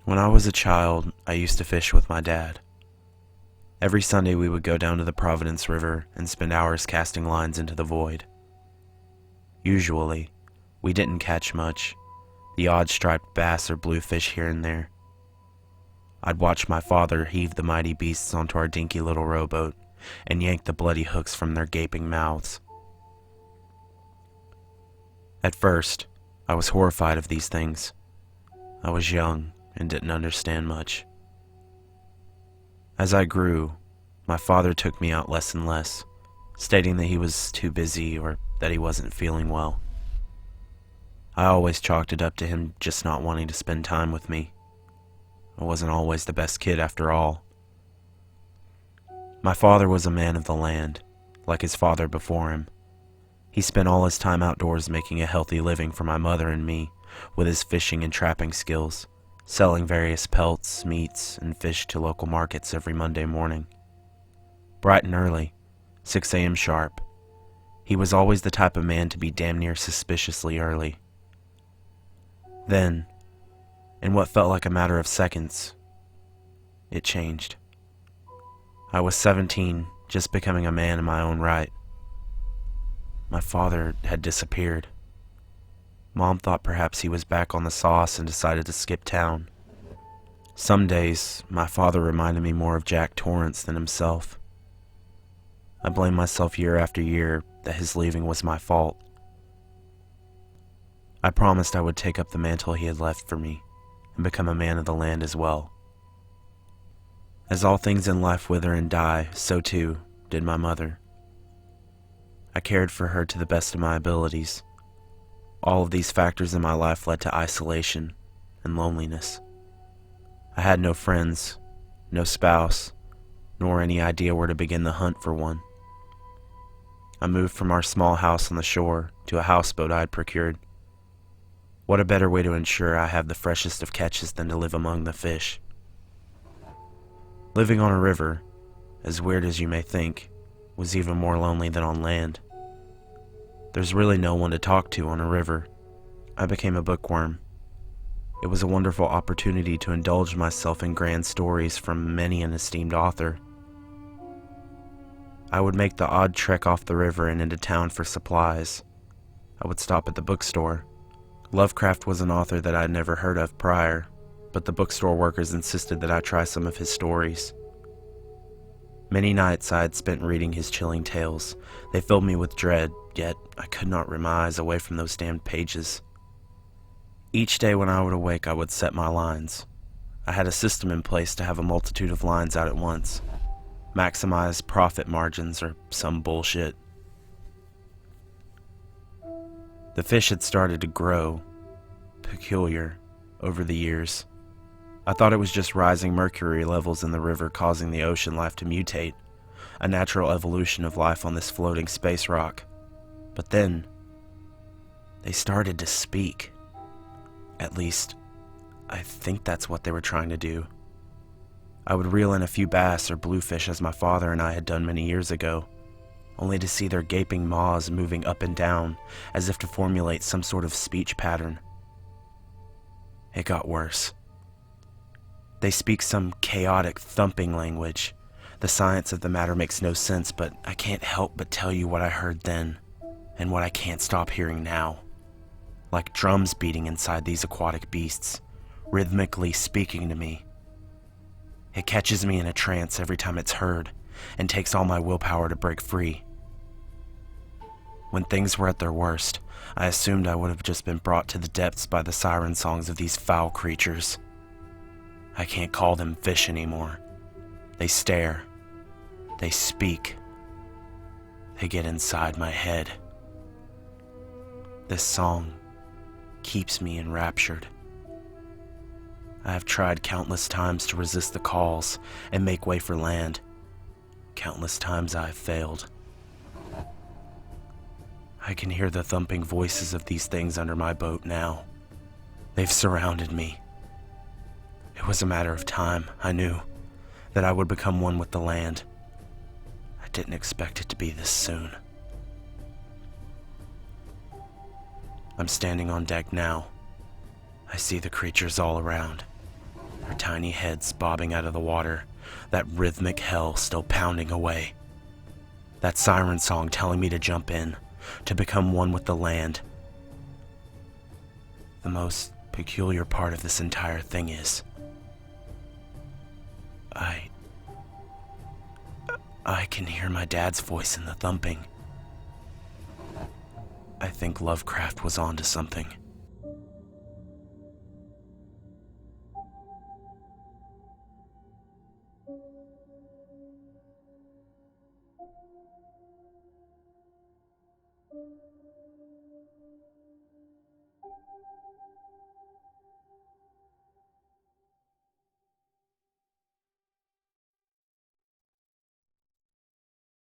When I was a child, I used to fish with my dad. Every Sunday we would go down to the Providence River and spend hours casting lines into the void. Usually, we didn't catch much, the odd striped bass or bluefish here and there. I'd watch my father heave the mighty beasts onto our dinky little rowboat and yank the bloody hooks from their gaping mouths. At first, I was horrified of these things. I was young and didn't understand much. As I grew, my father took me out less and less, stating that he was too busy or that he wasn't feeling well. I always chalked it up to him just not wanting to spend time with me. I wasn't always the best kid after all. My father was a man of the land, like his father before him. He spent all his time outdoors making a healthy living for my mother and me with his fishing and trapping skills, selling various pelts, meats, and fish to local markets every Monday morning. Bright and early, 6 a.m. sharp, he was always the type of man to be damn near suspiciously early. Then, in what felt like a matter of seconds, it changed. I was 17, just becoming a man in my own right. My father had disappeared. Mom thought perhaps he was back on the sauce and decided to skip town. Some days, my father reminded me more of Jack Torrance than himself. I blamed myself year after year that his leaving was my fault. I promised I would take up the mantle he had left for me and become a man of the land as well. As all things in life wither and die, so too did my mother. I cared for her to the best of my abilities. All of these factors in my life led to isolation and loneliness. I had no friends, no spouse, nor any idea where to begin the hunt for one. I moved from our small house on the shore to a houseboat I had procured. What a better way to ensure I have the freshest of catches than to live among the fish. Living on a river, as weird as you may think, was even more lonely than on land. There's really no one to talk to on a river. I became a bookworm. It was a wonderful opportunity to indulge myself in grand stories from many an esteemed author. I would make the odd trek off the river and into town for supplies. I would stop at the bookstore. Lovecraft was an author that I had never heard of prior, but the bookstore workers insisted that I try some of his stories. Many nights I had spent reading his chilling tales. They filled me with dread, yet I could not rid my eyes away from those damned pages. Each day when I would awake, I would set my lines. I had a system in place to have a multitude of lines out at once. Maximize profit margins or some bullshit. The fish had started to grow, peculiar, over the years. I thought it was just rising mercury levels in the river causing the ocean life to mutate, a natural evolution of life on this floating space rock. But then, they started to speak. At least, I think that's what they were trying to do. I would reel in a few bass or bluefish as my father and I had done many years ago, only to see their gaping maws moving up and down as if to formulate some sort of speech pattern. It got worse. They speak some chaotic, thumping language. The science of the matter makes no sense, but I can't help but tell you what I heard then, and what I can't stop hearing now. Like drums beating inside these aquatic beasts, rhythmically speaking to me. It catches me in a trance every time it's heard, and takes all my willpower to break free. When things were at their worst, I assumed I would have just been brought to the depths by the siren songs of these foul creatures. I can't call them fish anymore. They stare. They speak. They get inside my head. This song keeps me enraptured. I have tried countless times to resist the calls and make way for land. Countless times I have failed. I can hear the thumping voices of these things under my boat now. They've surrounded me. It was a matter of time, I knew, that I would become one with the land. I didn't expect it to be this soon. I'm standing on deck now. I see the creatures all around. her tiny heads bobbing out of the water, that rhythmic hell still pounding away. That siren song telling me to jump in, to become one with the land. The most peculiar part of this entire thing is, I can hear my dad's voice in the thumping. I think Lovecraft was onto something.